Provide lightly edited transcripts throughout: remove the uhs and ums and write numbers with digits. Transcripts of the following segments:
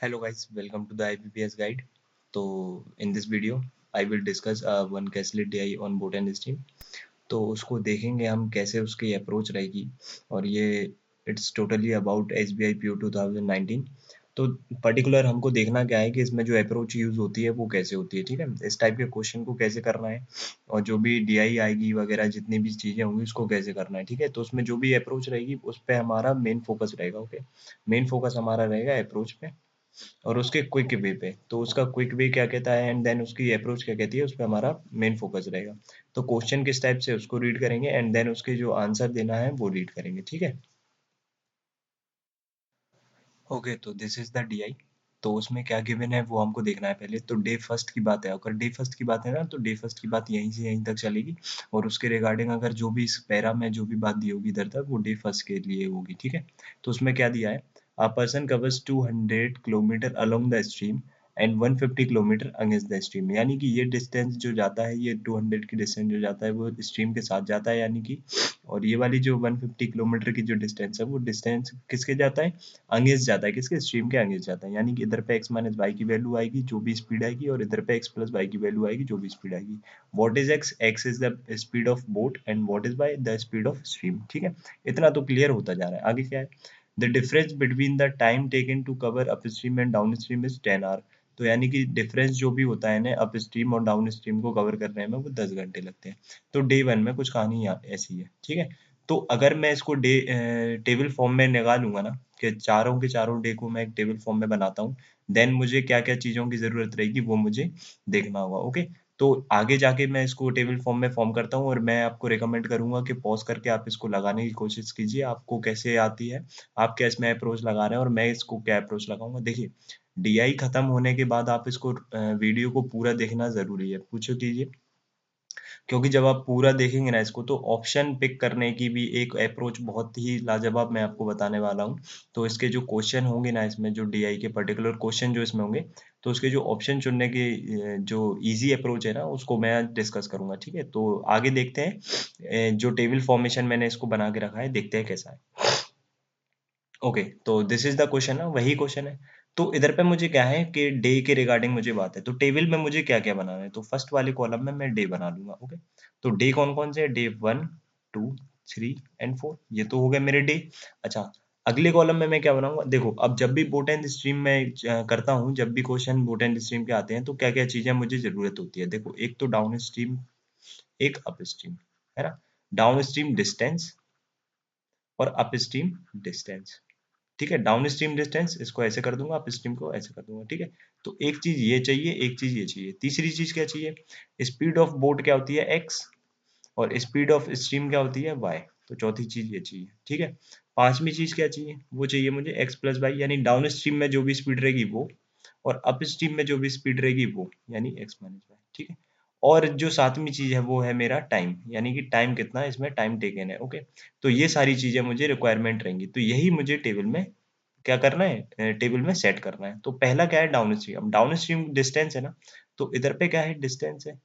Hello guys, welcome to the IPPS guide. तो in this video, I will discuss one Gaslit DI on boat and stream. तो उसको देखेंगे हम कैसे उसकी अप्रोच रहेगी और ये it's totally about SBI PO 2019। तो पर्टिकुलर हमको देखना क्या है कि इसमें जो अप्रोच यूज़ होती है वो कैसे होती है, ठीक है। इस टाइप के क्वेश्चन को कैसे करना है और जो भी DI आएगी वगैरह जितनी भी चीज़ें होंगी उसको कैसे करना है, ठीक है। तो उसमें जो भी अप्रोच रहेगी उस पर हमारा मेन फोकस रहेगा। ओके, मेन फोकस हमारा रहेगा अप्रोच पे और उसके क्विक वे पे। तो उसका क्विक वे क्या कहता है एंड देन उसकी अप्रोच क्या कहती है, उस पर हमारा मेन फोकस रहेगा। तो क्वेश्चन किस टाइप से उसको रीड करेंगे एंड देन उसके जो आंसर देना है वो रीड करेंगे, ठीक है। ओके, तो दिस इज द डीआई। तो उसमें क्या गिवन है वो हमको देखना है पहले। तो डे फर्स्ट की बात है, अगर डे फर्स्ट की बात है ना, तो डे फर्स्ट की बात यहीं से यहीं तक चलेगी और उसके रिगार्डिंग अगर जो भी इस पैरा में जो भी बात दी होगी इधर तक वो डे फर्स्ट के लिए होगी, ठीक है। तो उसमें क्या दिया है, a person covers 200 kilometre along the stream and 150 kilometre against the stream. यानी कि ये डिस्टेंस जो जाता है, ये 200 की डिस्टेंस जो जाता है वो स्ट्रीम के साथ जाता है, यानी कि और ये वाली जो 150 किलोमीटर की जो डिस्टेंस है वो डिस्टेंस किसके जाता है, अगेंस्ट जाता है, किसके, स्ट्रीम के अगेंस्ट जाता है। यानी कि इधर पे x माइनस वाई की वैल्यू आएगी जो भी स्पीड आएगी और इधर पे x प्लस वाई की वैल्यू आएगी जो भी स्पीड आएगी। What is x, x is the speed of boat and what is y, the speed of stream, ठीक है। इतना तो क्लियर होता जा रहा है। आगे क्या है, the difference between the time taken to cover up stream and down stream is 10 hour. तो यानी कि डिफरेंस जो भी होता है ना अप स्ट्रीम और डाउन स्ट्रीम को कवर करने में वो 10 घंटे लगते हैं। तो डे वन में कुछ कहानी ऐसी है, ठीक है। तो अगर मैं इसको डे टेबल फॉर्म में निकालूंगा ना, कि चारों के चारों डे को मैं एक टेबल फॉर्म में बनाता हूँ, देन मुझे क्या क्या चीज़ों की ज़रूरत रहेगी वो मुझे देखना होगा। ओके, तो आगे जाके मैं इसको टेबल फॉर्म में फॉर्म करता हूँ और मैं आपको रिकमेंड करूंगा कि पॉज करके आप इसको लगाने की कोशिश कीजिए, आपको कैसे आती है, आप क्या इसमें अप्रोच लगा रहे हैं और मैं इसको क्या अप्रोच लगाऊंगा। देखिए, डीआई खत्म होने के बाद आप इसको वीडियो को पूरा देखना ज़रूरी है, पूछो कीजिए। क्योंकि जब आप पूरा देखेंगे ना इसको, तो ऑप्शन पिक करने की भी एक अप्रोच बहुत ही लाजवाब मैं आपको बताने वाला हूँ। तो इसके जो क्वेश्चन होंगे ना इसमें, जो डीआई के पर्टिकुलर क्वेश्चन जो इसमें होंगे, तो उसके जो ऑप्शन चुनने की जो इजी अप्रोच है ना उसको मैं आज डिस्कस करूंगा, ठीक है। तो आगे देखते हैं, जो टेबल फॉर्मेशन मैंने इसको बना के रखा है, देखते हैं कैसा है। ओके, तो दिस इज द क्वेश्चन है, वही क्वेश्चन है। तो इधर पे मुझे क्या है कि डे के रिगार्डिंग मुझे बात है, तो टेबल में मुझे क्या क्या बनाना है, तो फर्स्ट वाले कॉलम में मैं डे बना लूंगा। ओके, तो डे कौन कौन से, डे 1, 2, 3 एंड 4, ये तो हो गए मेरे डे। अच्छा, अगले कॉलम में मैं क्या बनाऊंगा, देखो अब जब भी बोट एंड स्ट्रीम में करता हूँ, जब भी क्वेश्चन बोट एंड स्ट्रीम के आते हैं तो क्या क्या चीजें मुझे जरूरत होती है। देखो, एक तो डाउन स्ट्रीम, एक अप स्ट्रीम, है ना। डाउन स्ट्रीम डिस्टेंस और अप स्ट्रीम डिस्टेंस, ठीक है। डाउन स्ट्रीम डिस्टेंस इसको ऐसे कर दूंगा, अप स्ट्रीम को ऐसे कर दूंगा, ठीक है। तो एक चीज ये चाहिए, एक चीज ये चाहिए, तीसरी चीज क्या चाहिए, स्पीड ऑफ बोट क्या होती है, एक्स, और स्पीड ऑफ स्ट्रीम क्या होती है, वाई। तो चौथी चीज ये चाहिए, ठीक है। पांचवी चीज क्या चाहिए, वो चाहिए मुझे एक्स प्लस वाई, यानी डाउन स्ट्रीम में जो भी स्पीड रहेगी वो, और अप स्ट्रीम में जो भी स्पीड रहेगी वो, यानी एक्स माइनस वाई, ठीक है। और जो सातवीं चीज है वो है मेरा टाइम, यानी कि टाइम कितना है इसमें, टाइम टेकन है। ओके, तो ये सारी चीजें मुझे रिक्वायरमेंट रहेंगी, तो यही मुझे टेबल में क्या करना है, टेबल में सेट करना है। तो पहला क्या है, डाउन स्ट्रीम। अब डाउन स्ट्रीम डिस्टेंस है ना, तो इधर पे क्या है, डिस्टेंस है।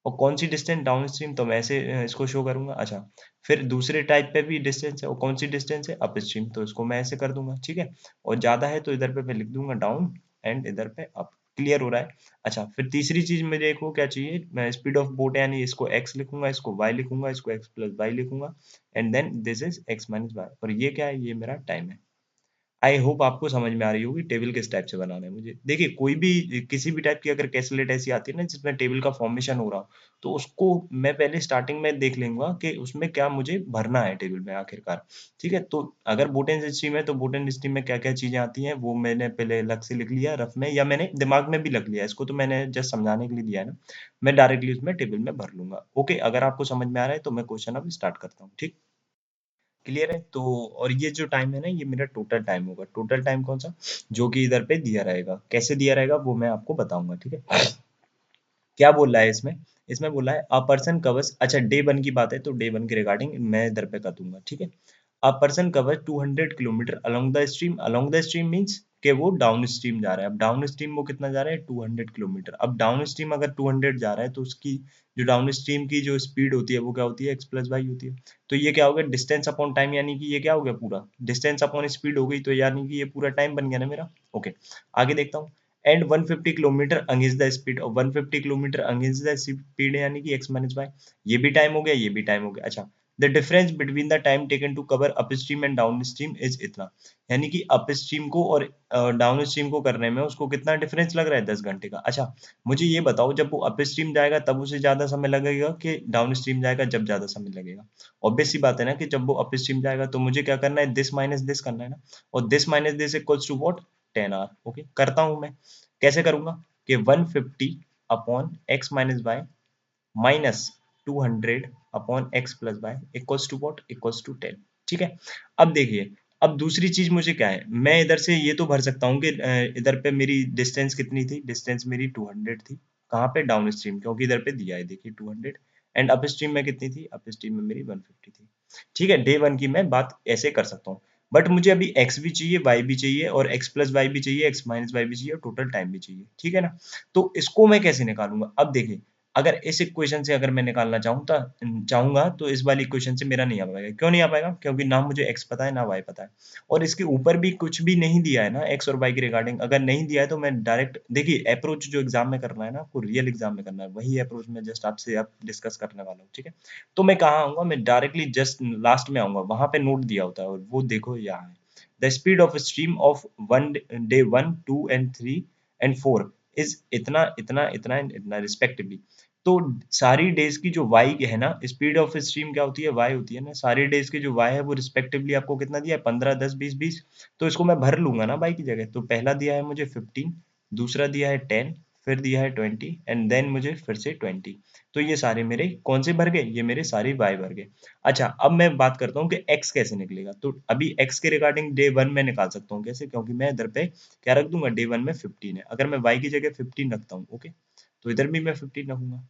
और कौन सी डिस्टेंस, डाउन स्ट्रीम, तो मैं ऐसे इसको शो करूंगा। अच्छा, फिर दूसरे टाइप पे भी डिस्टेंस है, और कौन सी डिस्टेंस है, अप स्ट्रीम, तो इसको मैं ऐसे कर दूंगा, ठीक है। और ज्यादा है तो इधर पे मैं लिख दूंगा डाउन एंड इधर पे अप। क्लियर हो रहा है। अच्छा, फिर तीसरी चीज मुझे को क्या चाहिए, मैं स्पीड ऑफ बोट, यानी इसको एक्स लिखूंगा, इसको वाई लिखूंगा, इसको एक्स प्लस वाई लिखूंगा, and then this is x minus y, और ये क्या है, ये मेरा टाइम है। आई होप आपको समझ में आ रही होगी टेबल किस टाइप से बनाना है मुझे। देखिए, कोई भी किसी भी टाइप की अगर कैलकुलेट ऐसी आती है ना जिसमें टेबल का फॉर्मेशन हो रहा हो, तो उसको मैं पहले स्टार्टिंग में देख लूंगा कि उसमें क्या मुझे भरना है टेबल में आखिरकार, ठीक है। तो अगर बोटन स्ट्रीम है तो बोटन स्ट्रीम में क्या क्या चीजें आती हैं वो मैंने पहले अलग से लिख लिया रफ में, या मैंने दिमाग में भी लिख लिया, इसको तो मैंने जस्ट समझाने के लिए दिया है ना। मैं डायरेक्टली उसमें टेबल में भर लूंगा। ओके, अगर आपको समझ में आ रहा है तो मैं क्वेश्चन अब स्टार्ट करता हूँ, ठीक। क्लियर है। तो और ये जो टाइम है ना, ये मेरा टोटल टाइम होगा। टोटल टाइम कौन सा, जो कि इधर पे दिया रहेगा, कैसे दिया रहेगा वो मैं आपको बताऊंगा, ठीक है। क्या बोल रहा है इसमें, इसमें बोला है अ पर्सन कवर्स, अच्छा डे वन की बात है तो डे वन के रिगार्डिंग मैं इधर पे कर दूंगा, ठीक है। A person cover 200 kilometre along the stream, along the stream means कि वो डाउन स्ट्रीम जा रहा है। अब डाउन स्ट्रीम वो कितना जा रहा है, 200 किलोमीटर। अब डाउन स्ट्रीम अगर 200 जा रहा है तो उसकी जो डाउन स्ट्रीम की जो स्पीड होती है वो क्या होती है, एक्स प्लस वाई होती है। तो ये क्या हो गया, डिस्टेंस अपॉन टाइम, यानी कि ये क्या हो गया, पूरा डिस्टेंस अपॉन स्पीड हो गई, तो यानी कि ये पूरा टाइम बन गया ना मेरा। ओके, आगे देखता हूँ। And 150 kilometre against the speed, और 150 किलोमीटर अगेंस्ट द स्पीड यानी कि एक्स माइनस वाई। ये भी टाइम हो गया, ये भी टाइम हो गया। अच्छा, the difference between the time taken to cover up stream and down stream is इतना, यानी कि अप स्ट्रीम को और डाउन स्ट्रीम को करने में उसको कितना डिफरेंस लग रहा है, 10 घंटे का। अच्छा, मुझे ये बताओ, जब वो अप स्ट्रीम जाएगा तब उसे ज्यादा समय लगेगा कि डाउन स्ट्रीम जाएगा जब ज्यादा समय लगेगा? ऑब्वियस सी बात है ना कि जब वो अप स्ट्रीम जाएगा तो मुझे क्या करना है, दिस माइनस दिस करना है ना, और this minus this equals to what, 10 hour. Okay, करता हूं मैं। कैसे करूंगा कि 150 upon x minus y minus 200 upon x plus y equals to what, equals to 10। ठीक है, अब देखिए, अब दूसरी चीज मुझे क्या है, मैं इधर से ये तो भर सकता हूँ कि इधर पे मेरी डिस्टेंस कितनी थी, डिस्टेंस मेरी 200 थी। कहाँ पे, डाउन स्ट्रीम, क्योंकि इधर पे दिया है देखिए 200। एंड अप स्ट्रीम में कितनी थी, अप स्ट्रीम में मेरी 150 थी। ठीक है, डे वन की मैं बात ऐसे कर सकता हूँ। बट मुझे अभी एक्स भी चाहिए, वाई भी चाहिए, और एक्स प्लस वाई भी चाहिए, एक्स माइनस वाई भी चाहिए, और टोटल टाइम भी चाहिए। ठीक है ना, तो इसको मैं कैसे निकालूंगा? अब देखिए, अगर इस इक्वेशन से अगर मैं निकालना चाहूंगा तो इस वाली इक्वेशन से मेरा नहीं आ पाएगा। क्यों नहीं आ पाएगा? क्योंकि ना मुझे एक्स पता है ना वाई पता है, और इसके ऊपर भी कुछ भी नहीं दिया है ना एक्स और वाई के रिगार्डिंग। अगर नहीं दिया है तो मैं डायरेक्ट, देखिए अप्रोच जो एग्जाम में करना है ना, आपको रियल एग्जाम में करना है, वही अप्रोच मैं जस्ट आपसे आप डिस्कस करने वाला हूँ। ठीक है, तो मैं कहाँ आऊंगा, मैं डायरेक्टली जस्ट लास्ट में आऊंगा, वहां पे नोट दिया होता है, और वो देखो यहाँ है, the speed of stream of one day 1, 2 and 3 and 4 is इतना इतना इतना एंड इतना रिस्पेक्टिवली। तो सारी डेज की जो वाई है ना, स्पीड ऑफ स्ट्रीम क्या होती है, वाई होती है ना, सारी डेज की जो वाई है वो रिस्पेक्टिवली आपको कितना दिया है, 15, 10, 20, 20। तो इसको मैं भर लूंगा ना वाई की जगह। तो पहला दिया है मुझे 15, दूसरा दिया है 10, फिर दिया है 20, एंड देन मुझे फिर से 20। तो ये सारे मेरे कौन से भर गए, ये मेरे सारे वाई भर गए। अच्छा, अब मैं बात करता हूँ कि एक्स कैसे निकलेगा। तो अभी एक्स के रिगार्डिंग डे वन में निकाल सकता हूँ कैसे, क्योंकि मैं इधर पे क्या रख दूंगा, डे वन में 15 है, अगर मैं वाई की जगह 15 रखता हूँ, ओके, तो इधर भी मैं 15 रखूंगा।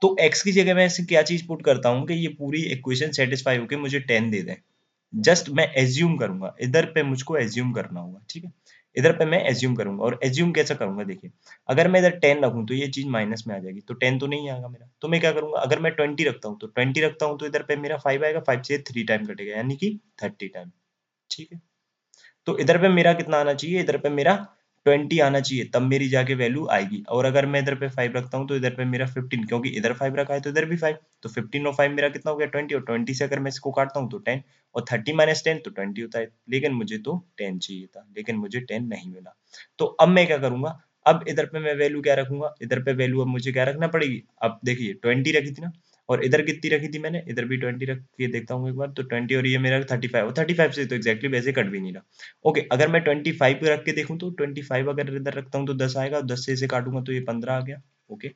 तो x की जगह मैं ऐसे क्या चीज पुट करता हूँ कि ये पूरी इक्वेशन सेटिस्फाई होके मुझे 10 दे दें। जस्ट मैं एज्यूम करूंगा, इधर पे मुझको एज्यूम करना होगा। ठीक है, इधर पे मैं एज्यूम करूंगा, और एज्यूम कैसे करूंगा, देखिए, अगर मैं इधर 10 रखूं तो ये चीज माइनस में आ जाएगी, तो 10 तो नहीं आएगा मेरा। तो मैं क्या करूंगा, अगर मैं 20 रखता हूँ तो 20 रखता हूँ तो इधर पे मेरा 5 आएगा, 5 से 3 टाइम कटेगा, यानी कि 30 टाइम। ठीक है, तो इधर पे मेरा कितना आना चाहिए, इधर पे मेरा 20 आना चाहिए, तब मेरी जाके वैल्यू आएगी। और अगर मैं इधर पे 5 रखता हूँ तो इधर पे मेरा 15, क्योंकि इधर 5 रखा है तो इधर भी 5। तो 15 और 5 मेरा कितना हो गया, 20, और 20 से अगर मैं इसको काटता हूँ तो 10, और 30 माइनस 10 तो 20 होता है। लेकिन मुझे तो 10 चाहिए था, लेकिन मुझे 10 नहीं मिला। तो अब मैं क्या करूंगा, अब इधर पे मैं वैल्यू क्या रखूंगा, इधर पे वैल्यू अब मुझे क्या रखना पड़ेगी। अब देखिए 20 रखी थी ना, और इधर कितनी रखी थी मैंने, इधर भी 20 रख के देखता हूँ एक बार, तो 20 और ये मेरा 35, और 35 से तो एक्जैक्टली वैसे कट भी नहीं रहा। ओके, अगर मैं 25 पे रख के देखूं तो 25 अगर इधर रखता हूँ तो 10 आएगा, 10 से इसे काटूंगा तो ये 15 आ गया। ओके,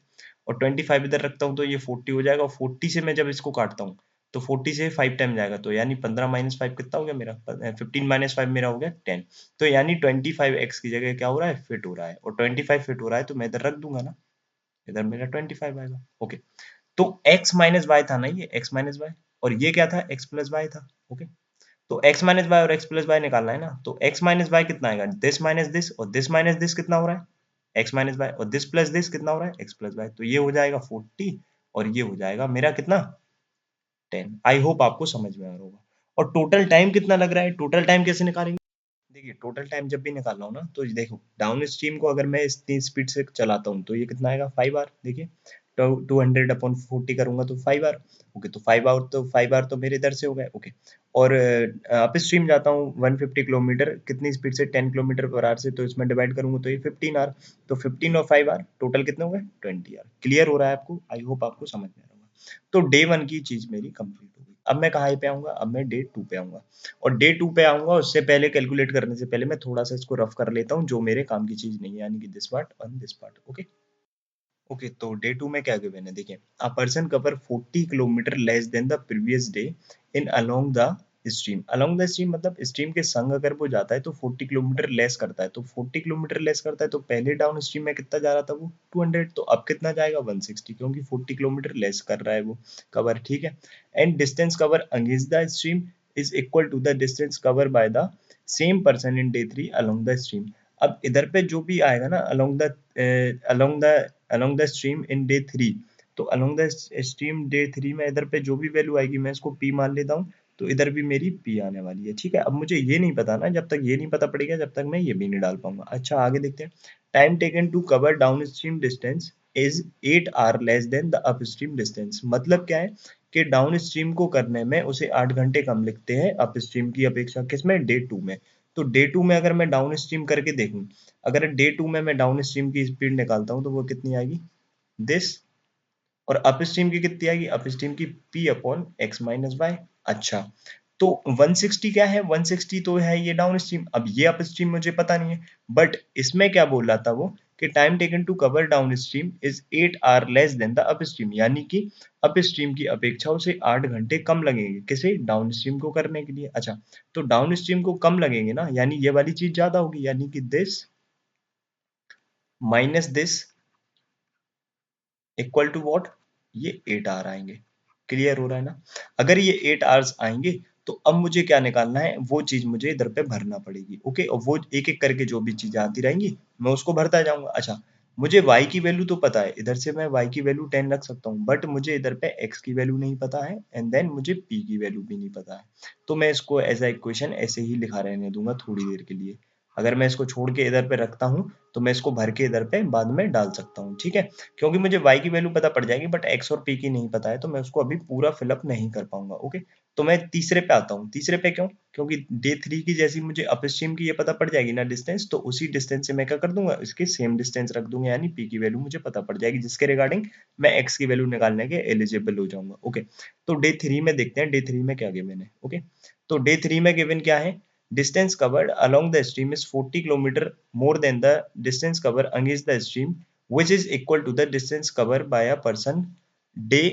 और 25 इधर रखता हूँ तो ये 40 हो जाएगा, और 40 से मैं जब इसको काटता हूँ तो 40 से 5 टाइम जाएगा, तो यानी 15 माइनस 5 कितना हो गया मेरा, 15 माइनस 5 मेरा हो गया 10। तो यानी 25 एक्स की जगह क्या हो रहा है, फिट हो रहा है, और 25 फिट हो रहा है तो मैं इधर रख दूंगा ना, इधर मेरा 25 आएगा। ओके, तो एक्स माइनस वाई था ना, ये एक्स माइनस वाई, और ये क्या था, एक्स प्लस वाई था। ओके, तो x माइनस वाई और x प्लस वाई निकालना है ना, तो x माइनस वाई कितना आएगा, दिस माइनस दिस, और दिस माइनस दिस कितना हो रहा है, x माइनस वाई, और दिस प्लस दिस कितना हो रहा है, x प्लस वाई। तो ये हो जाएगा 40, और ये हो जाएगा मेरा कितना, 10। आई होप आपको समझ में आ रहा होगा। और टोटल टाइम कितना लग रहा है, टोटल टाइम कैसे निकालेंगे? देखिए, टोटल टाइम जब भी निकालना हो ना, तो ये देखो, डाउन स्ट्रीम को अगर मैं इतनी स्पीड से चलाता हूँ तो ये कितना आएगा, 5 आवर। देखिए, 200/40 करूंगा तो 5 आवर। ओके, तो 5 आवर, तो 5 आवर तो मेरे इधर से हो गए। ओके, और अप स्ट्रीम जाता हूँ 150 किलोमीटर कितनी स्पीड से, 10 किलोमीटर पर आवर से, तो इसमें डिवाइड करूंगा तो ये 15 आवर। तो 15 और 5 आवर टोटल कितने हो गए, 20 आवर। क्लियर हो रहा है आपको? आई होप आपको समझ में आ रहा होगा। तो डे वन की चीज मेरी कंप्लीट हो गई। अब मैं कहाँ पे आऊंगा, अब मैं डे टू पे आऊंगा। और डे टू पे आऊंगा, उससे पहले कैलकुलेट करने से पहले मैं थोड़ा सा इसको रफ कर लेता हूँ, जो मेरे काम की चीज नहीं है, यानी कि दिस पार्ट और दिस पार्ट। ओके, ओके, तो डे टू में क्या गिवन है, देखिए, a person cover 40 kilometre less than the previous day in along the stream. Along the stream मतलब स्ट्रीम के संग अगर वो जाता है तो 40 किलोमीटर लेस करता है। तो 40 किलोमीटर लेस करता है, तो पहले डाउन स्ट्रीम में कितना जा रहा था वो, 200। तो अब कितना जाएगा, 160, क्योंकि 40 किलोमीटर लेस कर रहा है वो कवर। ठीक है, and distance cover against the stream is equal to the distance cover by the same person in day three along the stream. अब इधर पे जो भी आएगा ना, along the along the stream in day three, तो along the stream day three में इधर पे जो भी वैल्यू आएगी मैं इसको पी मान लेता हूँ। तो इधर भी मेरी P आने वाली है। ठीक है, अब मुझे ये नहीं पता ना, जब तक ये नहीं पता पड़ेगा जब तक मैं ये भी नहीं डाल पाऊंगा। अच्छा आगे देखते हैं। Time taken to cover down stream distance is 8 hour less than the upstream distance. मतलब क्या है कि डाउन स्ट्रीम को करने में उसे 8 घंटे कम लगते हैं अपस्ट्रीम की अपेक्षा। किसमें? डे 2 में। तो डे 2 में अगर मैं डाउन स्ट्रीम करके देखूं, अगर डे 2 में मैं डाउन स्ट्रीम की स्पीड निकालता हूं तो वो कितनी आएगी? दिस। और अपस्ट्रीम की कितनी आएगी? अपस्ट्रीम की P upon x minus y. अच्छा, तो 160 क्या है? 160 तो है ये डाउन स्ट्रीम। अब ये अपस्ट्रीम मुझे पता नहीं है, बट इसमें क्या बोल रहा था वो कि time taken to cover down stream is 8 hour less than the upstream, यानी कि अपस्ट्रीम की अपेक्षा उसे 8 घंटे कम लगेंगे। किसे? डाउन स्ट्रीम को करने के लिए। अच्छा, तो डाउन स्ट्रीम को कम लगेंगे ना, यानी ये वाली चीज ज्यादा होगी, यानी कि this minus this equal to what? ये 8 आवर आएंगे। क्लियर हो रहा है ना? अगर ये 8 आवर्स आएंगे तो अब मुझे क्या निकालना है, वो चीज मुझे इधर पे भरना पड़ेगी। ओके, और वो एक एक करके जो भी चीजें आती रहेंगी मैं उसको भरता जाऊंगा। अच्छा, मुझे y की वैल्यू तो पता है, इधर से मैं y की वैल्यू 10 रख सकता हूँ, बट मुझे इधर पे x की वैल्यू नहीं पता है, एंड देन मुझे p की वैल्यू भी नहीं पता है। तो मैं इसको एज अ इक्वेशन ऐसे ही लिखा रहने दूंगा थोड़ी देर के लिए। अगर मैं इसको छोड़ के इधर पे रखता हूँ तो मैं इसको भर के इधर पे बाद में डाल सकता हूँ। ठीक है, क्योंकि मुझे y की वैल्यू पता पड़ जाएगी, बट x और p की नहीं पता है, तो मैं उसको अभी पूरा फिलअप नहीं कर पाऊंगा। ओके, तो मैं तीसरे पे आता हूँ। तीसरे पे क्यों? क्योंकि डे 3 की जैसी मुझे अपस्ट्रीम की ये पता पड़ जाएगी ना डिस्टेंस, तो उसी डिस्टेंस से मैं क्या कर दूंगा, इसकी सेम डिस्टेंस रख दूंगा, यानी p की वैल्यू मुझे पता पड़ जाएगी, जिसके रिगार्डिंग मैं x की वैल्यू निकालने के एलिजिबल हो जाऊंगा। ओके, तो डे 3 में देखते हैं डे 3 में क्या गिवन है। ओके, तो डे 3 में गिवन क्या है? Distance covered along the stream is 40 kilometer more than the distance covered against the stream, which is equal to the distance covered by a person day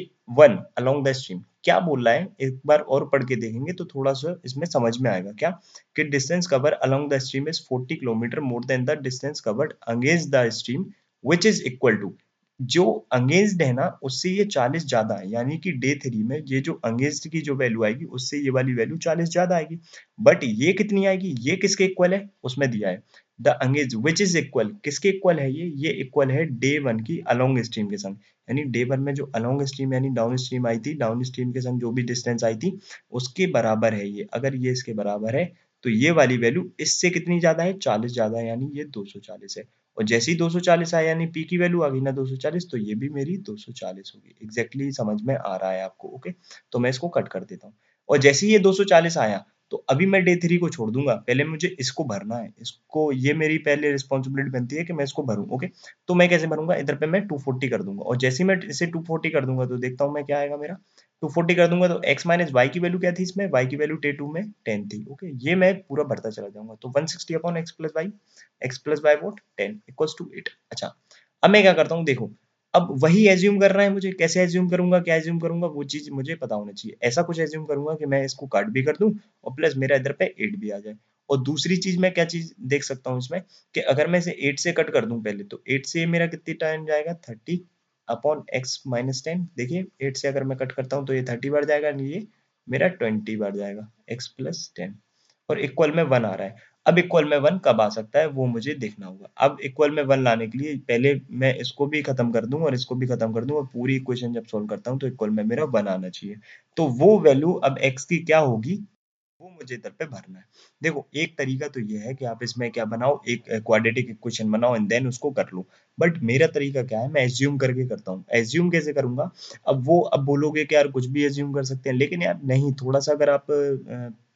1 along the stream। क्या बोल रहा है, एक बार और पढ़ के देखेंगे तो थोड़ा सा इसमें समझ में आएगा। क्या कि distance cover along the stream is 40 kilometre more than the distance covered against the stream, which is equal to, जो अगेंस्ट है ना उससे ये 40 ज्यादा है, यानी कि डे 3 में ये जो अगेंस्ट की जो वैल्यू आएगी उससे ये वाली वैल्यू 40 ज्यादा आएगी। बट ये कितनी आएगी? ये किसके इक्वल है? उसमें दिया है द अंगेज विच इज इक्वल। किसके इक्वल है ये इक्वल है डे 1 की अलोंग स्ट्रीम के संग। यानी डे 1 में जो अलोंग स्ट्रीम यानी डाउन स्ट्रीम आई थी, डाउन स्ट्रीम के संग जो भी डिस्टेंस आई थी उसके बराबर है ये। अगर ये इसके बराबर है तो ये वाली वैल्यू इससे कितनी ज्यादा है? 40 ज्यादा है, यानी ये 240 है। और जैसे ही 240 आया यानी पी की वैल्यू आ गई ना 240, तो ये भी मेरी 240 होगी। एग्जैक्टली समझ में आ रहा है आपको? ओके, तो मैं इसको कट कर देता हूँ। और जैसे ही ये 240 आया तो अभी मैं डे 3 को छोड़ दूंगा, पहले मुझे इसको भरना है। इसको, ये मेरी पहले रिस्पॉन्सिबिलिटी बनती है कि मैं इसको भरूं। ओके, तो मैं कैसे भरूंगा? इधर पे मैं 240 कर दूंगा, और जैसे ही मैं इसे 240 कर दूंगा तो देखता हूँ मैं क्या आएगा मेरा। 240 कर दूंगा तो x माइनस वाई की वैल्यू क्या थी इसमें? y की वैल्यू डे 2 में 10 थी। ओके, ये मैं पूरा भरता चला जाऊंगा। तो 160 upon x plus y, x plus y vote 10 equals to 8। अच्छा, अब मैं क्या करता हूँ देखो, अब वही एज्यूम कर रहा है मुझे। कैसे एज्यूम करूंगा, क्या एज्यूम करूंगा, वो चीज मुझे पता होना चाहिए। ऐसा कुछ एज्यूम करूंगा कि मैं इसको काट भी कर दूं और प्लस मेरा इधर पे 8 भी आ जाए। और दूसरी चीज मैं क्या चीज देख सकता हूँ इसमें, कि अगर मैं इसे 8 से कट कर दूं पहले, तो 8 से मेरा कितनी टाइम जाएगा? 30 अपॉन एक्स माइनस 10। देखिए 8 से अगर मैं कट करता हूँ तो ये 30 बार जाएगा, नहीं ये मेरा 20 बार जाएगा, एक्स प्लस 10। और इक्वल में 1 आ रहा है। अब इक्वल में 1 कब आ सकता है वो मुझे देखना होगा। अब इक्वल में 1 लाने के लिए पहले मैं इसको भी खत्म कर दूं और इसको भी खत्म कर दूं, और पूरी इक्वेशन जब सॉल्व करता हूं तो इक्वल में मेरा 1 आना चाहिए। तो वो वैल्यू अब x की क्या होगी वो मुझे इधर पे भरना है। देखो एक तरीका तो ये है कि आप इसमें क्या बनाओ, एक क्वाड्रेटिक इक्वेशन बनाओ एंड देन उसको कर लो। बट मेरा तरीका क्या है, मैं एज्यूम करके करता हूँ। एज्यूम कैसे करूंगा? अब बोलोगे कि यार कुछ भी एज्यूम कर सकते हैं, लेकिन यार नहीं, थोड़ा सा अगर आप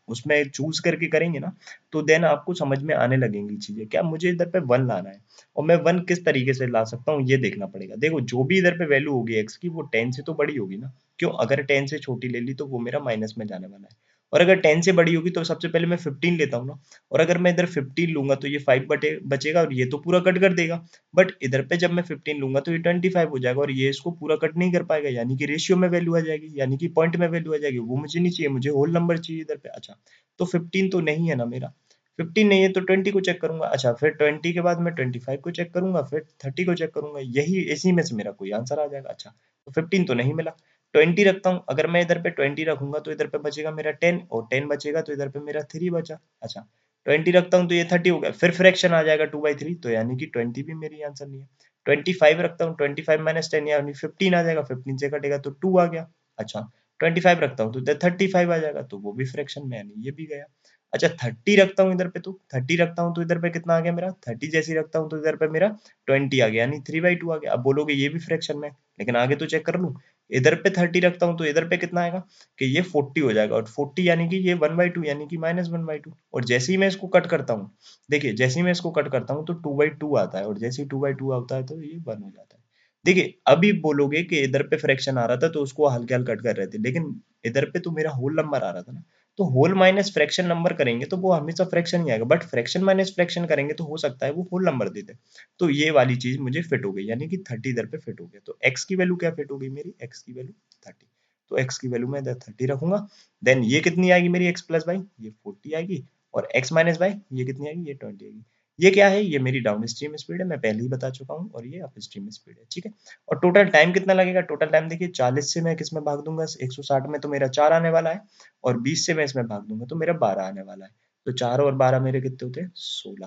उसमें चूज करके करेंगे ना तो देन आपको समझ में आने लगेंगी चीजें। क्या मुझे इधर पे 1 लाना है, और मैं 1 किस तरीके से ला सकता हूँ ये देखना पड़ेगा। देखो जो भी इधर पे वैल्यू होगी x की वो 10 से तो बड़ी होगी ना। क्यों? अगर 10 से छोटी ले ली तो वो मेरा माइनस में जाने वाला है। और अगर 10 से बड़ी होगी तो सबसे पहले मैं 15 लेता हूँ ना। और अगर मैं इधर 15 लूंगा तो ये 5 बचेगा, और ये तो पूरा कट कर देगा। बट इधर पे जब मैं 15 लूंगा तो ये 25 हो जाएगा, और ये इसको पूरा कट नहीं कर पाएगा, यानी कि रेशियो में वैल्यू आ जाएगी, यानी कि पॉइंट में वैल्यू आ जाएगी। वो मुझे नहीं चाहिए, मुझे होल नंबर चाहिए इधर पे। अच्छा, तो 15 तो नहीं है ना मेरा। 15 नहीं है तो 20 को चेक करूंगा। अच्छा, फिर 20 के बाद मैं 25 को चेक करूंगा, फिर 30 को चेक करूंगा, यही इसी में से मेरा कोई आंसर आ जाएगा। अच्छा, तो 15 तो नहीं मिला, 20 रखता हूँ। अगर मैं इधर पे 20 रखूंगा तो इधर पे बचेगा मेरा 10, और 10 बचेगा तो इधर पे मेरा 3 बचा। अच्छा, 20 रखता हूँ तो ये 30 हो गया, फिर फ्रैक्शन आ जाएगा 2/3, तो यानी कि 20 भी मेरी आंसर नहीं है। 25 रखता हूँ, 25 माइनस 10 यानी 15 आ जाएगा, 15 से कटेगा तो 2 आ गया। अच्छा, 25 रखता हूँ तो इधर 35 आ जाएगा, तो वो भी फ्रैक्शन में, यानी ये भी गया। अच्छा 30 रखता हूँ इधर पे, तो 30 रखता हूँ तो इधर पे कितना आ गया मेरा, 30 जैसे ही रखता हूँ तो इधर पे मेरा 20 आ गया, यानी 3/2 आ गया। अब बोलोगे ये भी फ्रैक्शन में, लेकिन आगे तो चेक कर लूँ। इधर पे 30 रखता हूँ तो इधर पे कितना आएगा कि ये 40 हो जाएगा, और 40 यानी कि ये 1/2 यानी कि -1/2। और जैसे ही मैं इसको कट करता हूँ, देखिए जैसे ही मैं इसको कट करता हूँ तो 2/2 आता है, और जैसे ही 2/2 आता है तो ये 1 हो जाता है। देखिए अभी बोलोगे कि इधर पे फ्रैक्शन आ रहा था तो उसको हल्के हल्के कट कर रहे थे, लेकिन इधर पे तो मेरा होल नंबर आ रहा था ना, तो होल माइनस फ्रैक्शन नंबर करेंगे तो वो हमेशा फ्रैक्शन ही आएगा, बट फ्रैक्शन माइनस फ्रैक्शन करेंगे तो हो सकता है वो होल नंबर दे दे। तो ये वाली चीज मुझे फिट हो गई, यानी कि 30 इधर पे फिट हो गया। तो x की वैल्यू क्या फिट हो गई मेरी, x की वैल्यू 30। तो x की वैल्यू मैं इधर 30 रखूंगा। देन ये कितनी आएगी मेरी x प्लस वाई, ये 40 आएगी। और x माइनस वाई ये कितनी आएगी, ये 20 आएगी। ये क्या है, ये मेरी डाउन स्ट्रीम स्पीड है, मैं पहले ही बता चुका हूँ, और ये अप स्ट्रीम स्पीड है, ठीक है। और टोटल टाइम कितना लगेगा, टोटल टाइम देखिए 40 से मैं किस में भाग दूंगा, 160 में, तो मेरा 4 आने वाला है। और 20 से मैं इसमें भाग दूंगा तो मेरा 12 आने वाला है। तो 4 और 12 मेरे कितने होते हैं, 16।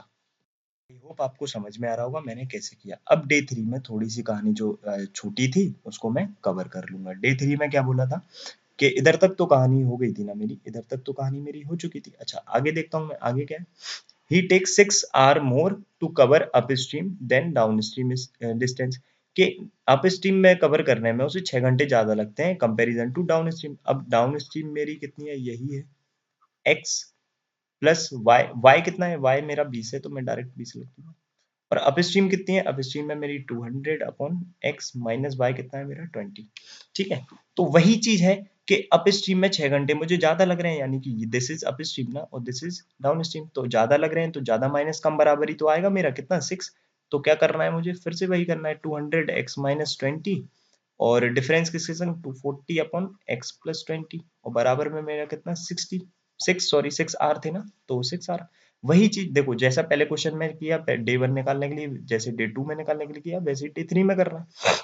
आई होप आपको समझ में आ रहा होगा मैंने कैसे किया। अब डे 3 में थोड़ी सी कहानी जो छोटी थी उसको मैं कवर कर लूंगा। डे 3 में क्या बोला था कि इधर तक तो कहानी हो गई थी ना मेरी, इधर तक तो कहानी मेरी हो चुकी थी। अच्छा आगे देखता हूँ मैं, आगे क्या है। He takes 6 hour more to cover upstream then downstream distance, कि अपस्ट्रीम में कवर करने में उसे 6 घंटे ज्यादा लगते हैं कंपैरिजन टू डाउनस्ट्रीम। अब डाउनस्ट्रीम मेरी कितनी है, यही है x प्लस वाई। वाई कितना है, वाई मेरा 20 है तो मैं डायरेक्ट 20 लिख दूंगा। और अपस्ट्रीम कितनी है, अपस्ट्रीम में मेरी 200 अपॉन x माइनस वाई कितना है मेरा 20। ठीक है, तो वही चीज है कि अपस्ट्रीम में 6 घंटे मुझे ज्यादा लग रहे हैं, यानी कि दिस इज अपस्ट्रीम ना, और दिस इज डाउनस्ट्रीम, तो ज्यादा लग रहे हैं तो ज्यादा माइनस कम बराबर ही तो आएगा मेरा कितना 6। तो क्या करना है मुझे, फिर से वही करना है, 200 x माइनस 20, और डिफरेंस किसके संग, 240 अपॉन x प्लस 20, और बराबर में मेरा कितना 60, 6 थे ना, तो 6 आर। वही चीज देखो, जैसा पहले क्वेश्चन में किया डे 1 निकालने के लिए, जैसे डे 2 में निकालने के लिए किया, वैसे ही डे 3 में करना है।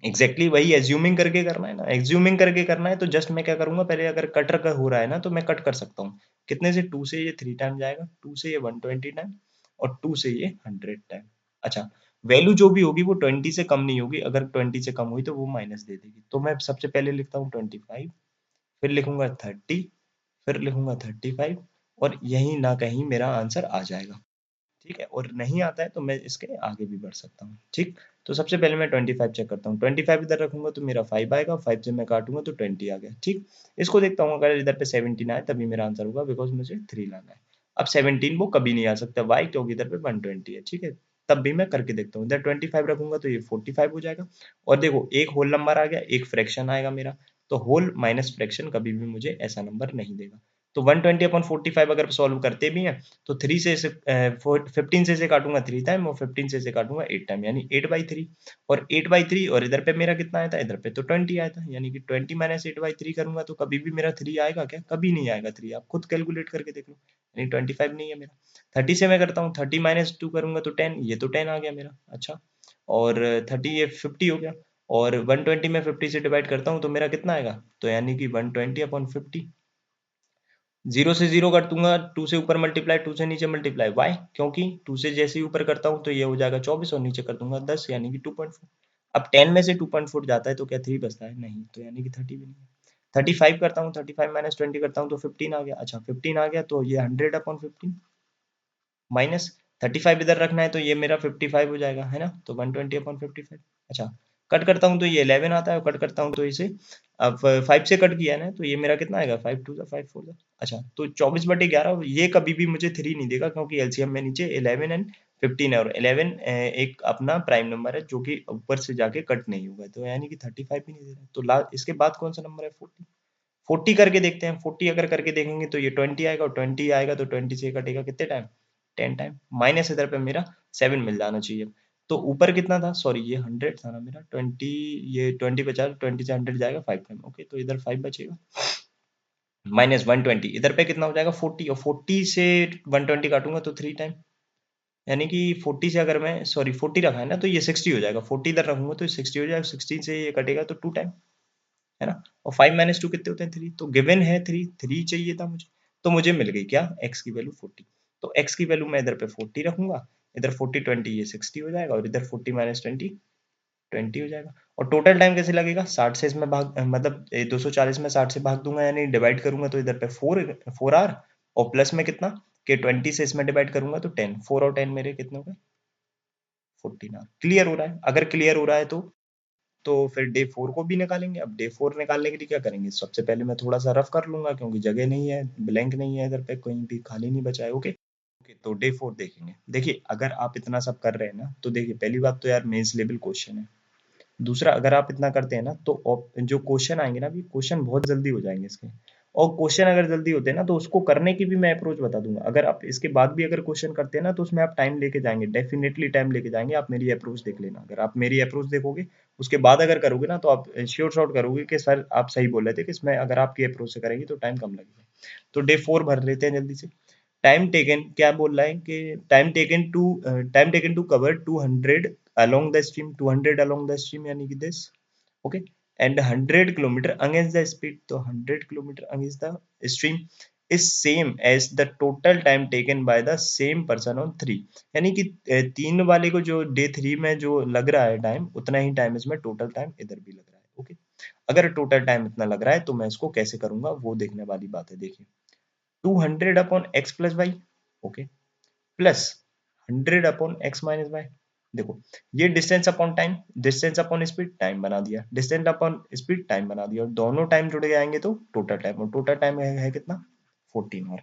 एग्जैक्टली वही एज्यूमिंग करके करना है ना, एज्यूमिंग करके करना है। तो जस्ट मैं क्या करूंगा, पहले अगर कटर का हो रहा है ना तो मैं कट कर सकता हूँ। कितने से, 2 से ये 3 टाइम जाएगा, 2 से ये 120 टाइम, और 2 से ये 100 टाइम। अच्छा, वैल्यू जो भी होगी वो 20 से कम नहीं होगी, अगर 20 से कम हुई तो वो माइनस दे देगी। तो मैं सबसे पहले लिखता हूँ 25, फिर लिखूंगा 30, फिर लिखूंगा 35, और यहीं ना कहीं मेरा आंसर आ जाएगा। ठीक है, और नहीं आता है तो मैं इसके आगे भी बढ़ सकता हूँ। ठीक, तो सबसे पहले मैं 25 चेक करता हूँ, 25 इधर रखूंगा तो मेरा 5 आएगा, 5 से मैं काटूंगा तो 20 आ गया। ठीक, इसको देखता हूँ, अगर इधर पे 17 आए तभी मेरा आंसर होगा, बिकॉज मुझे 3 लाना है। अब 17 वो कभी नहीं आ सकता, वाई, क्योंकि इधर पे 120 है। ठीक है, तब भी मैं करके देखता हूँ, इधर 25 रखूंगा तो ये 45 हो जाएगा। और देखो एक होल नंबर आ गया, एक फ्रैक्शन आएगा मेरा, तो होल माइनस फ्रैक्शन कभी भी मुझे ऐसा नंबर नहीं देगा। तो 120 अपॉन 45 अगर सॉल्व करते भी हैं तो 3 से इसे 15 से इसे काटूंगा 3 टाइम, और 15 से इसे काटूंगा 8 टाइम, यानी 8/3। और 8/3, और इधर पे मेरा कितना आया था, इधर पे तो 20 आया था, यानी कि 20 माइनस 8/3 करूंगा तो कभी भी मेरा 3 आएगा क्या, कभी नहीं आएगा 3, आप खुद कैलकुलेट करके देख लो, यानी 25 नहीं है मेरा। 30 से मैं करता हूँ, 30 माइनस 2 करूंगा तो 10, ये तो 10 आ गया मेरा। अच्छा, और 30 ये 50 हो गया, और 120 में 50 से डिवाइड करता हूँ तो मेरा कितना आएगा, तो यानी कि 120 अपॉन 50। जीरो से जीरो कर दूंगा, 2 से ऊपर मल्टीप्लाई, 2 से नीचे मल्टीप्लाई, वाई, क्योंकि 2 से जैसे ही ऊपर करता हूँ तो ये हो जाएगा 24, और नीचे कर दूंगा 10, यानी कि 2.4। अब 10 में से 2.4 जाता है तो क्या 3 बचता है, नहीं, तो यानी कि 30 भी नहीं है। 35 करता हूँ, 35 माइनस 20 करता हूँ तो 15 आ गया। अच्छा 15 आ गया तो ये 100 अपॉन 15 माइनस 35 इधर रखना है तो ये मेरा 55 हो जाएगा, है ना, तो 120 अपॉन 55। अच्छा, कट करता हूँ तो ये 11 आता है, और कट करता हूँ तो इसे, अब 5 से कट किया है ना तो ये मेरा कितना आएगा, 5 2 5 4। अच्छा, तो 24/11, ये कभी भी मुझे 3 नहीं देगा, क्योंकि एलसीएम में नीचे 11 एंड 15 है, और 11 एक अपना प्राइम नंबर है जो कि ऊपर से जाके कट नहीं होगा, तो यानी कि 35 भी नहीं दे रहा। तो इसके बाद कौन सा नंबर है, 40। 40 करके देखते हैं, 40 अगर करके देखेंगे तो ये 20 आएगा, और 20 आएगा तो 20 से कटेगा कितने टाइम, 10 टाइम, माइनस इधर पे मेरा 7 मिल जाना चाहिए। तो ऊपर कितना था, सॉरी ये 100 था ना मेरा, 20, ये 20 बचा, 20 से 100 जाएगा 5 टाइम, ओके, तो इधर 5 बचेगा, माइनस 120, इधर पे कितना हो जाएगा 40, और 40 से 120 काटूंगा तो 3 टाइम, यानी कि 40 से अगर मैं, सॉरी 40 रखा है ना तो ये 60 हो जाएगा, 40 इधर रखूंगा तो ये 60 हो जाएगा, 16 से ये कटेगा तो 2 टाइम, है ना। और 5 माइनस 2 कितने होते हैं, 3, तो गिवन है 3, 3 चाहिए था मुझे, तो मुझे मिल गई क्या, x की वैल्यू 40। तो x की वैल्यू मैं इधर पे 40 रखूंगा, इधर 40 20 ये 60 हो जाएगा, और इधर 40 माइनस 20 20 हो जाएगा। और टोटल टाइम कैसे लगेगा, 60 से इसमें भाग मतलब 240 में 60 से भाग दूंगा, यानी डिवाइड करूंगा तो इधर पे 4 आर, और प्लस में कितना कि 20 से इसमें डिवाइड करूंगा तो 10, 4 और 10 मेरे कितने हो गए, 14 आर। क्लियर हो रहा है? अगर क्लियर हो रहा है तो फिर डे 4 को भी निकालेंगे। अब डे 4 निकालने के लिए क्या करेंगे, सबसे पहले मैं थोड़ा सा रफ कर लूंगा क्योंकि जगह नहीं है, ब्लैंक नहीं है इधर पे, कहीं भी खाली नहीं बचा है। ओके ओके, तो डे 4 देखेंगे। देखिए अगर आप इतना सब कर रहे हैं ना, तो देखिए पहली बात तो यार मेंस लेवल क्वेश्चन है। दूसरा, अगर आप इतना करते हैं ना तो जो क्वेश्चन आएंगे ना, अभी क्वेश्चन बहुत जल्दी हो जाएंगे इसके। और क्वेश्चन अगर जल्दी होते हैं ना, तो उसको करने की भी मैं अप्रोच बता दूंगा। अगर आप इसके बाद भी अगर क्वेश्चन करते हैं ना, तो उसमें आप टाइम लेके जाएंगे, डेफिनेटली टाइम लेके जाएंगे। आप मेरी अप्रोच देख लेना, अगर आप मेरी अप्रोच देखोगे उसके बाद अगर करोगे ना, तो आप श्योर शॉट करोगे कि सर आप सही बोल रहे थे कि इसमें अगर आपकी अप्रोच से करेंगे तो टाइम कम लगेगा। तो डे 4 भर लेते हैं जल्दी से। टाइम टेकन क्या बोल रहा है कि time taken to cover 200 along the stream, 200 along the stream यानी कि this, okay, and 100 kilometer against the speed, तो 100 kilometer against the stream is same as the total time taken by the same person on 3, यानी कि 3 वाले को जो day 3 में जो लग रहा है टाइम, उतना ही टाइम इसमें टोटल टाइम इधर भी लग रहा है। ओके, अगर टोटल टाइम इतना लग रहा है तो मैं इसको कैसे करूंगा वो देखने वाली बात है। देखिए 200 upon x plus y, okay, plus 100 upon x minus y. देखो ये distance upon time, distance upon speed time बना दिया, डिस्टेंस अपॉन स्पीड टाइम बना दिया, और दोनों टाइम जुड़ जाएंगे तो टोटल टाइम, और टोटल टाइम है कितना, 14 आवर।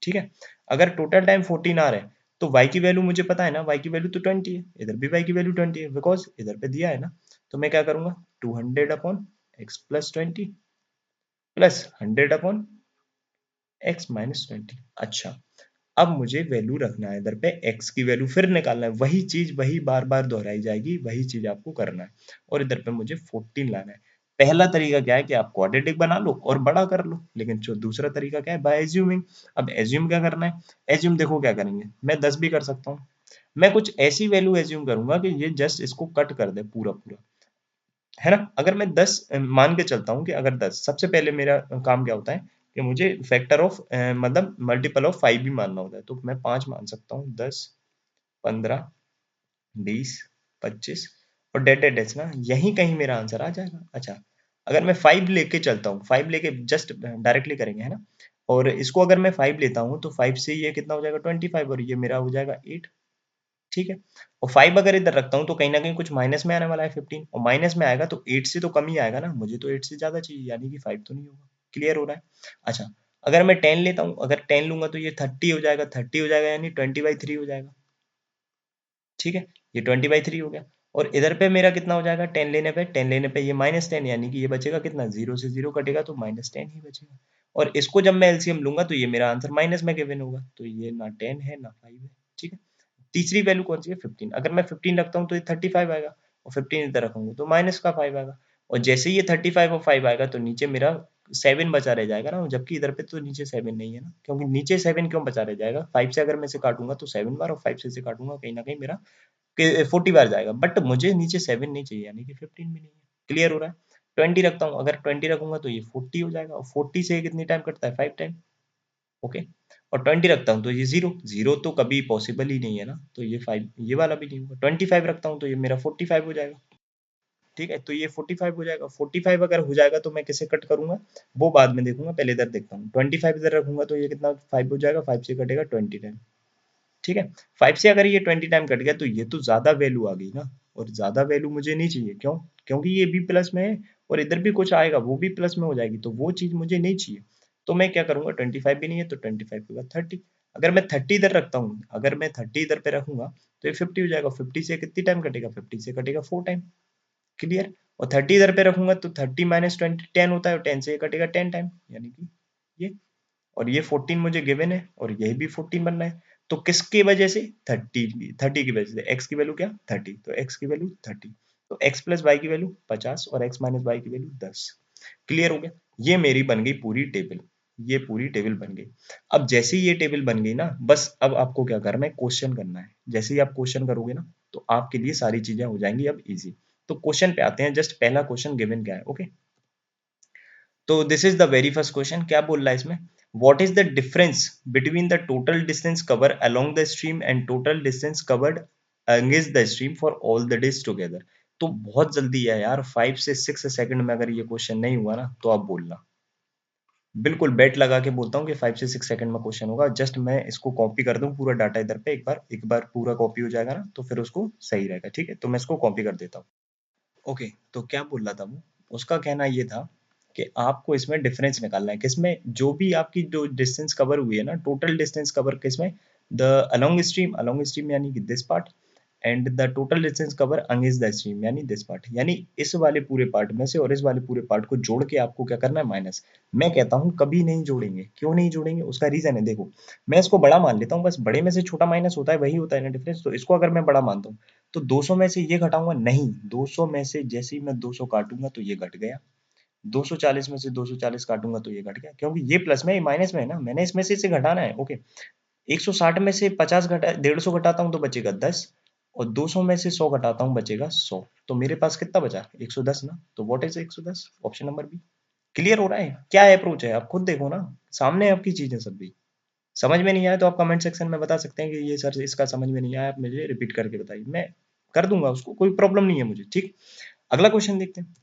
ठीक है, अगर टोटल टाइम 14 आवर है तो y की वैल्यू मुझे पता है ना, y की वैल्यू तो 20 है, इधर भी y की वैल्यू 20 है, बिकॉज इधर पे दिया है ना। तो मैं क्या करूंगा, 200 upon x plus 20 plus 100 upon x minus 20। अच्छा, अब मुझे वैल्यू रखना है इधर पे, x की वैल्यू फिर निकालना है, वही चीज वही बार बार दोहराई जाएगी, वही चीज आपको करना है। और इधर पे मुझे 14 लाना है। पहला तरीका क्या है कि आप क्वाड्रेटिक बना लो और बड़ा कर लो, लेकिन जो दूसरा तरीका क्या है, बाय एज्यूमिंग। अब एज्यूम क्या करना है, एज्यूम देखो क्या करेंगे, मैं 10 भी कर सकता हूँ। मैं कुछ ऐसी वैल्यू एज्यूम करूंगा कि ये जस्ट इसको कट कर दे पूरा पूरा, है ना। अगर मैं 10 मान के चलता हूँ कि अगर 10, सबसे पहले मेरा काम क्या होता है कि मुझे फैक्टर ऑफ मतलब मल्टीपल ऑफ 5 भी मानना होता है, तो मैं 5 मान सकता हूँ, 10, 15, 20, 25, और डेट डेट डेट्स ना, यहीं कहीं मेरा आंसर आ जाएगा। अच्छा, अगर मैं 5 लेके चलता हूँ, 5 लेके जस्ट डायरेक्टली करेंगे, है ना। और इसको अगर मैं 5 लेता हूँ तो 5 से ये कितना हो जाएगा, 25, और ये मेरा हो जाएगा 8। ठीक है, और 5 अगर इधर रखता हूँ तो कहीं ना कहीं कुछ माइनस में आने वाला है 15, और माइनस में आएगा तो 8 से तो कम ही आएगा ना, मुझे तो 8 से ज्यादा चाहिए, यानी कि 5 तो नहीं होगा। क्लियर हो रहा है? अच्छा, अगर मैं 10 लेता हूँ, अगर 10 लूंगा तो ये 30 हो जाएगा, 30 हो जाएगा यानी 20/3 हो जाएगा। ठीक है, ये 20/3 हो गया। और इधर पे मेरा कितना हो जाएगा, 10 लेने पे, 10 लेने पे ये -10, यानी कि ये बचेगा कितना, 0 से 0 कटेगा तो -10 ही बचेगा। और इसको जब मैं एलसीएम लूंगा तो ये मेरा आंसर माइनस में गिवन होगा, तो ये ना 10 है ना 5 है। ठीक है, तीसरी वैल्यू कौन सी है, 15। अगर मैं 15 रखता हूँ तो ये 35 आएगा, और 15 इधर रखूंगा तो माइनस का 5 आएगा। और जैसे ही ये 35 और 5 आएगा तो नीचे मेरा 7 बचा रह जाएगा ना, जबकि इधर पे तो नीचे 7 नहीं है ना, क्योंकि नीचे 7 क्यों बचा रह जाएगा, 5 से अगर मैं इसे काटूंगा तो 7 बार, और 5 से इसे काटूंगा कहीं ना कहीं मेरा 40 बार जाएगा, बट मुझे नीचे 7 नहीं चाहिए, यानी कि 15 भी नहीं है। क्लियर हो रहा है? 20 रखता हूँ, अगर 20 रखूंगा तो ये 40 हो जाएगा, और 40 से कितनी टाइम कटता है, 5 टाइम। ओके, और 20 रखता हूँ तो ये 0, 0 तो कभी पॉसिबल ही नहीं है ना, तो ये 5, ये वाला भी नहीं होगा। 25 रखता हूँ तो ये मेरा 45 हो जाएगा। ठीक है, तो ये 45 हो जाएगा। 45 अगर हो जाएगा तो मैं किसे कट करूंगा, वो बाद में देखूंगा, पहले इधर देखता हूँ। 25 इधर रखूंगा तो ये कितना 5 हो जाएगा, 5 से कटेगा 20 टाइम। ठीक है, 5 से अगर ये 20 टाइम कट गया तो ये तो ज्यादा वैल्यू आ गई ना, और ज्यादा वैल्यू मुझे नहीं चाहिए। क्यों? क्योंकि ये भी प्लस में है, और इधर भी कुछ आएगा वो भी प्लस में हो जाएगी, तो वो चीज मुझे नहीं चाहिए। तो मैं क्या करूंगा, 25 भी नहीं है तो 25 के बाद 30। अगर मैं 30 इधर रखता हूँ, अगर मैं 30 इधर पे रखूंगा तो ये 50 हो जाएगा। 50 से कितनी टाइम कटेगा, 50 से कटेगा 4 टाइम। क्लियर? और 30 इधर पे रखूंगा तो 30 माइनस 20 10 होता है, और 10 से ये कटेगा 10 टाइम, यानी कि ये। और ये 14 मुझे गिवन है, और यही भी 14 बनना है। तो किसकी वजह से, 30 की वजह से। एक्स की वैल्यू क्या, 30, तो एक्स की वैल्यू 30, तो एक्स प्लस वाई की वैल्यू 50, और एक्स माइनस वाई की वैल्यू 10। क्लियर हो गया? ये मेरी बन गई पूरी टेबल, ये पूरी टेबल बन गई। अब जैसे ही ये टेबल बन गई ना, बस अब आपको क्या करना है, क्वेश्चन करना है। जैसे ही आप क्वेश्चन करोगे ना, तो आपके लिए सारी चीजें हो जाएंगी अब इजी। तो क्वेश्चन पे आते हैं, जस्ट पहला क्वेश्चन गिवन क्या है। ओके, तो this is the very first question. क्या बोल रहा है इसमें, what is the difference between the total distance cover along the stream and total distance covered against the stream for all the days together. तो बहुत जल्दी है यार, 5 से 6 सेकंड में अगर ये क्वेश्चन नहीं हुआ ना तो आप बोलना। बिल्कुल बेट लगा के बोलता हूँ कि 5 से 6 सेकंड में क्वेश्चन होगा। जस्ट मैं इसको कॉपी कर दूं पूरा डाटा इधर पे, एक बार पूरा कॉपी हो जाएगा ना तो फिर उसको सही रहेगा। ठीक है, तो मैं इसको कॉपी कर देता हूँ। ओके, तो क्या बोल रहा था वो, उसका कहना ये था कि आपको इसमें डिफरेंस निकालना है, किसमें, जो भी आपकी जो डिस्टेंस कवर हुई है ना, टोटल डिस्टेंस कवर किसमें, द अलोंग स्ट्रीम यानी कि this part, and the total distance cover against the stream यानी दिस पार्ट, यानी इस वाले पूरे पार्ट में से और इस वाले पूरे पार्ट को जोड़ के आपको क्या करना है, माइनस। मैं कहता हूँ कभी नहीं जोड़ेंगे। क्यों नहीं जोड़ेंगे, उसका रीजन है, देखो मैं इसको बड़ा मान लेता हूँ, बस बड़े में से छोटा माइनस होता है, वही होता है ना डिफरेंस। तो इसको अगर मैं बड़ा मानता हूँ तो 200 में से ये घटाऊंगा नहीं, 200 में से जैसे ही मैं 200 काटूंगा तो ये घट गया, 240 में से 240 काटूंगा तो ये घट गया, क्योंकि ये प्लस में, ये माइनस में है ना, मैंने इसमें से इसे घटाना है। ओके, 160 में से 50 घटा 150 घटाता हूँ तो बचेगा 10, और 200 में से 100 घटाता हूँ बचेगा 100। तो मेरे पास कितना बचा, 110 ना। तो what is 110, option number B. Clear हो रहा है, क्या अप्रोच है, आप खुद देखो ना, सामने आपकी चीजें सब भी। समझ में नहीं आया तो आप कमेंट सेक्शन में बता सकते हैं कि ये सर इसका समझ में नहीं आया, आप मुझे रिपीट करके बताइए, मैं कर दूंगा उसको, कोई प्रॉब्लम नहीं है मुझे। ठीक, अगला क्वेश्चन देखते हैं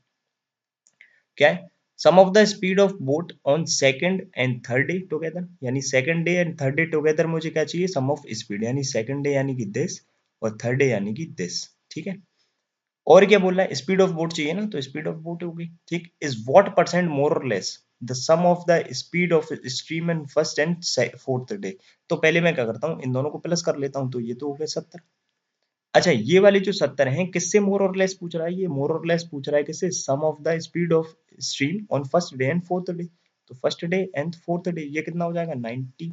क्या है। Sum of the speed of boat on second and third day together, यानी second day and third day together मुझे क्या चाहिए, सम ऑफ स्पीड, यानी सेकंड डे यानी कि दिस, और थर्ड डे यानी कि दिस। ठीक है, और क्या बोल रहा है, स्पीड ऑफ बोट चाहिए ना, तो स्पीड ऑफ बोट होगी। ठीक, इज व्हाट परसेंट मोर और less the sum of the speed of stream in first and fourth day. तो पहले मैं क्या करता हूँ, इन दोनों को प्लस कर लेता हूँ, तो ये तो हो गया 70। अच्छा, ये वाले जो 70 हैं किससे मोर और लेस पूछ रहा है, ये मोर और लेस पूछ रहा है किससे, sum of the speed of stream on first day and fourth day. तो first day and fourth day ये कितना हो जाएगा, 90।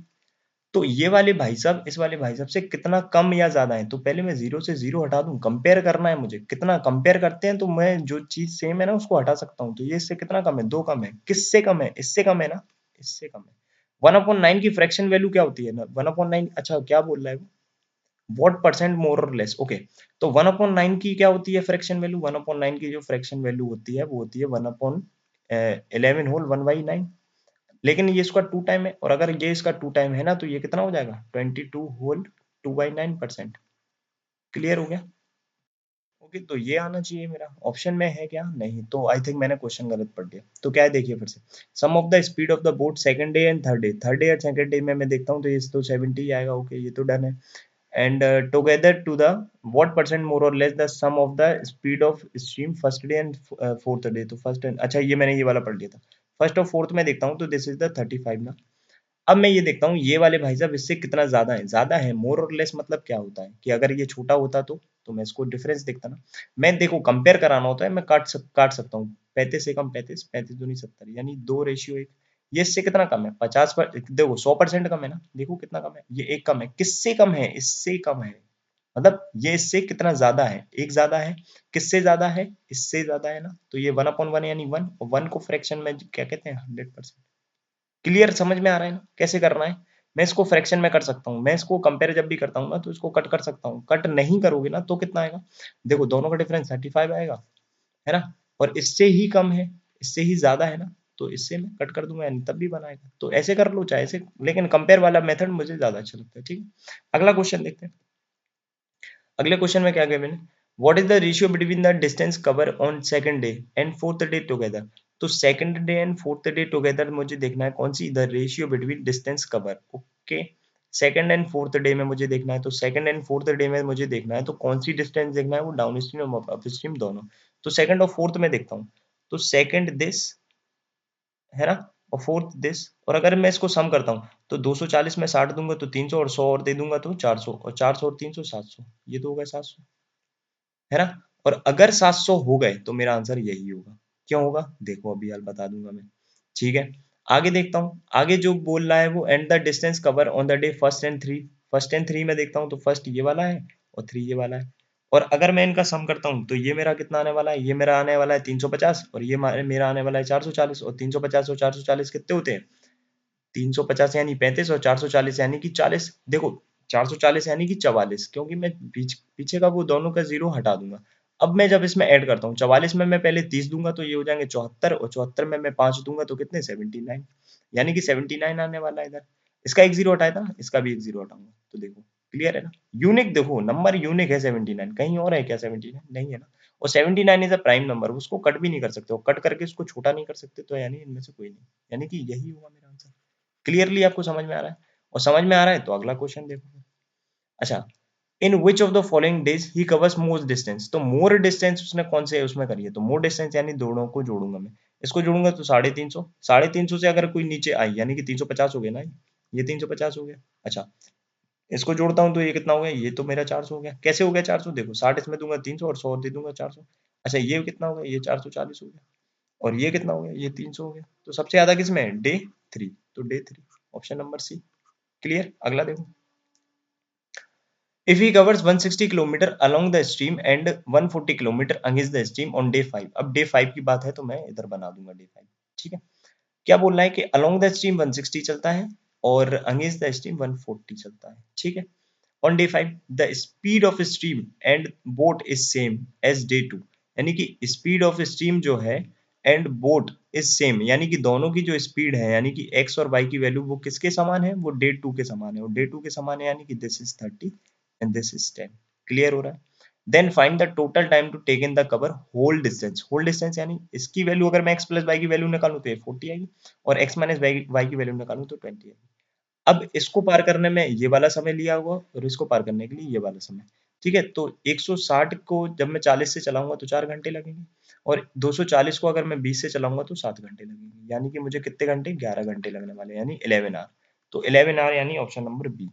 तो ये वाले भाई साहब इस वाले भाई साहब से कितना कम या ज्यादा है, तो पहले मैं जीरो से जीरो हटा दूं, कंपेयर करना है मुझे, कितना कंपेयर करते हैं तो मैं जो चीज सेम है ना उसको हटा सकता हूँ। तो ये इससे कितना कम है, 2 कम है, किससे कम है, इससे कम है ना, इससे कम है। 1/9 की फ्रैक्शन वैल्यू क्या होती है ना, 1/9, अच्छा क्या बोल रहा है वो, व्हाट परसेंट मोर और लेस। ओके, तो 1/9 की क्या होती है फ्रैक्शन वैल्यू, 1/9 की जो फ्रैक्शन वैल्यू होती है वो होती है 1/11 होल 1/9। लेकिन ये इसका 2 टाइम है, और अगर ये इसका 2 टाइम है ना तो ये कितना हो जाएगा, 22 होल 2/9%। क्लियर हो गया। ओके, तो ये आना चाहिए मेरा, ऑप्शन में है क्या, नहीं, तो आई थिंक मैंने क्वेश्चन गलत पढ़ दिया। तो क्या है देखिए फिर से, sum of the speed of the boat second day and third day, third day और सेकंड डे में मैं देखता हूँ तो ये तो 70 आएगा। ओके, ये तो डन है। And together to the what percent more और less the sum of the speed of stream first day and fourth day. तो फर्स्ट एंड, अच्छा ये मैंने ये वाला पढ़ लिया था। फर्स्ट और फोर्थ में देखता हूँ तो दिस इज द 35 ना। अब मैं ये देखता हूँ ये वाले भाई साहब इससे कितना ज्यादा है, ज्यादा है, मोर और लेस मतलब क्या होता है कि अगर ये छोटा होता तो मैं इसको डिफरेंस देखता ना। मैं देखो कंपेयर कराना होता है, मैं काट सकता हूँ, 35 से कम 35, 35 दूनी 70, यानी 2:1। ये इससे कितना कम है, 50 पर, देखो 100% कम है ना, देखो कितना कम है, ये एक कम है, किससे कम है, इससे कम है। मतलब ये इससे कितना ज्यादा है, एक ज्यादा है, किससे ज्यादा है, इससे ज्यादा है ना। तो ये 1/1 यानी 1, और 1 को फ्रैक्शन में क्या कहते हैं, 100%। क्लियर, समझ में आ रहा है ना कैसे करना है। मैं इसको फ्रैक्शन में कर सकता हूँ, मैं इसको कंपेयर जब भी करता हूँ ना तो इसको कट कर सकता हूँ, कट नहीं करोगे ना तो कितना आएगा, देखो दोनों का डिफरेंस 35 आएगा, है ना, और इससे ही कम है, इससे ही ज्यादा है ना, तो इससे मैं कट कर दूंगा यानी तब भी बनाएगा। तो ऐसे कर लो चाहे ऐसे, लेकिन कंपेयर वाला मेथड मुझे ज्यादा अच्छा लगता है। ठीक है, अगला क्वेश्चन देखते हैं। अगले क्वेश्चन में क्या किया मैंने, what is the ratio between the distance cover on second day and fourth day together. तो second day and fourth day together मुझे देखना है कौन सी, the ratio between distance cover. Okay, second and fourth day में मुझे देखना है, तो सेकंड एंड फोर्थ डे में मुझे देखना है तो कौन सी डिस्टेंस देखना है, वो डाउन स्ट्रीम और अप स्ट्रीम दोनों। तो सेकंड और फोर्थ में देखता हूँ, तो सेकंड दिस, है ना, और फोर्थ दिस। और अगर मैं इसको सम करता हूँ तो 240 में 60 दूंगा तो 300, और 100 और दे दूंगा तो 400, और 400 और 300 700, ये तो हो गया 700, है ना। और अगर 700 हो गए तो मेरा आंसर यही होगा। क्यों होगा, देखो अभी यार बता दूंगा मैं। ठीक है, आगे देखता हूँ, आगे जो बोल रहा है वो and the distance cover on the day first and three. First and three में देखता हूँ तो फर्स्ट ये वाला है और थ्री ये वाला है। और अगर मैं इनका सम करता हूँ तो ये मेरा कितना आने वाला है, ये मेरा आने वाला है 350, और ये मेरा आने वाला है 440, और 350 और 440 कितने होते हैं, 350 यानी 35, और 440 यानी कि 40। देखो 440 यानी कि 44, क्योंकि मैं पीछे का वो दोनों का जीरो हटा दूंगा। अब मैं जब इसमें ऐड करता हूँ 44 में मैं पहले 30 दूंगा तो ये हो जाएंगे 74, और 74 में मैं 5 दूंगा तो कितने, 79, यानी कि 79 आने वाला है इधर। इसका एक जीरो हटाया था ना, इसका भी एक जीरो हटाऊंगा, तो देखो क्लियर है ना? यूनिक देखो नंबर यूनिक है 79, कहीं और है क्या 79? नहीं है ना। और 79 इज अ प्राइम नंबर, उसको कट भी नहीं कर सकते हो, कट करके उसको छोटा नहीं कर सकते, तो यानी इनमें से कोई नहीं, यानी कि यही होगा मेरा आंसर। क्लियरली आपको समझ में आ रहा है? और समझ में आ रहा है तो अगला क्वेश्चन देखो। अच्छा, in which of the following days he covers more distance, तो मोर डिस्टेंस उसने कौन से उसमें करी है, तो मोर डिस्टेंस यानी दोनों को जोड़ूंगा मैं, इसको जोड़ूंगा तो 350, 350 से अगर कोई नीचे आई यानी कि 350 हो गया ना, ये 350 हो गया। अच्छा, इसको जोड़ता हूँ तो ये कितना हो गया, ये तो मेरा 400 हो गया। कैसे हो गया 400, देखो 60 इसमें दूंगा 300 और 100 दे दूंगा 400। अच्छा, ये कितना हो गया, ये 440 हो गया। और ये कितना हो गया, ये 300 हो गया। तो सबसे ज्यादा किसमें है, डे 3, तो day 3, option number C. Clear, अगला देखो। If he covers 160 kilometre along the stream and 140 kilometre against the stream on day 5, अब डे 5 की बात है तो मैं इधर बना दूंगा डे 5। ठीक है, क्या बोल रहा है कि along the stream 160 चलता है और against the stream 140 चलता है। ठीक है, on day 5 the speed of stream and boat is same as day 2, यानी कि speed of stream जो है and boat is same, यानी कि दोनों की जो स्पीड है यानी कि x और y की वैल्यू वो किसके समान है, वो डे 2 के समान है, और डे 2 के समान है यानी कि this is 30 and this is 10। Clear हो रहा है? Then find the total time to take in the cover whole distance, whole distance यानी इसकी वैल्यू अगर मैं x प्लस वाई की वैल्यू निकालूं तो ये 40 आएगी, और x माइनस वाई की वैल्यू निकालूं तो 20 आएगी। अब इसको पार करने में ये वाला समय लिया हुआ और इसको पार करने के लिए ये वाला समय। ठीक है, तो 160 को जब मैं 40 से चलाऊंगा तो 4 घंटे लगेंगे, और 240 को अगर मैं 20 से चलाऊंगा तो 7 घंटे लगेंगे, यानी कि मुझे कितने घंटे, 11 घंटे लगने वाले, यानी 11 आवर। तो 11 आवर यानी ऑप्शन नंबर बी।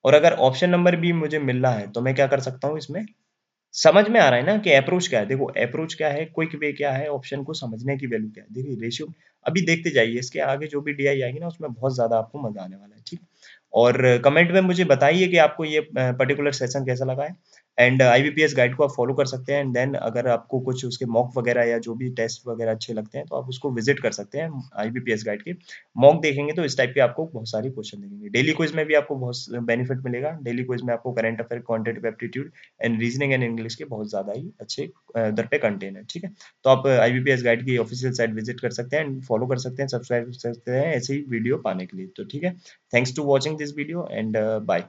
और अगर ऑप्शन नंबर बी मुझे मिल रहा है तो मैं क्या कर सकता हूँ इसमें, समझ में आ रहा है ना कि अप्रोच क्या है, देखो अप्रोच क्या है, क्विक वे क्या है, ऑप्शन को समझने की वैल्यू क्या है। देखिए रेशियो अभी देखते जाइए, इसके आगे जो भी डीआई आएगी ना उसमें बहुत ज्यादा आपको मजा आने वाला है। ठीक, और कमेंट में मुझे बताइए कि आपको ये पर्टिकुलर सेशन कैसा लगा है। एंड आईबीपीएस गाइड को आप फॉलो कर सकते हैं, एंड देन अगर आपको कुछ उसके मॉक वगैरह या जो भी टेस्ट वगैरह अच्छे लगते हैं तो आप उसको विजिट कर सकते हैं। आईबीपीएस गाइड के मॉक देखेंगे तो इस टाइप के आपको बहुत सारी क्वेश्चन देखेंगे। डेली क्विज में भी आपको बहुत बेनिफिट मिलेगा, डेली क्विज में आपको current affair, quantitative aptitude and reasoning and English के बहुत ज्यादा ही अच्छे दर पे कंटेंट है। ठीक है, तो आप आईबीपीएस गाइड की ऑफिशियल साइट विजिट कर सकते हैं एंड फॉलो कर सकते हैं, सब्सक्राइब कर सकते हैं ऐसे ही वीडियो पाने के लिए। तो ठीक है, thanks to watching this video and bye.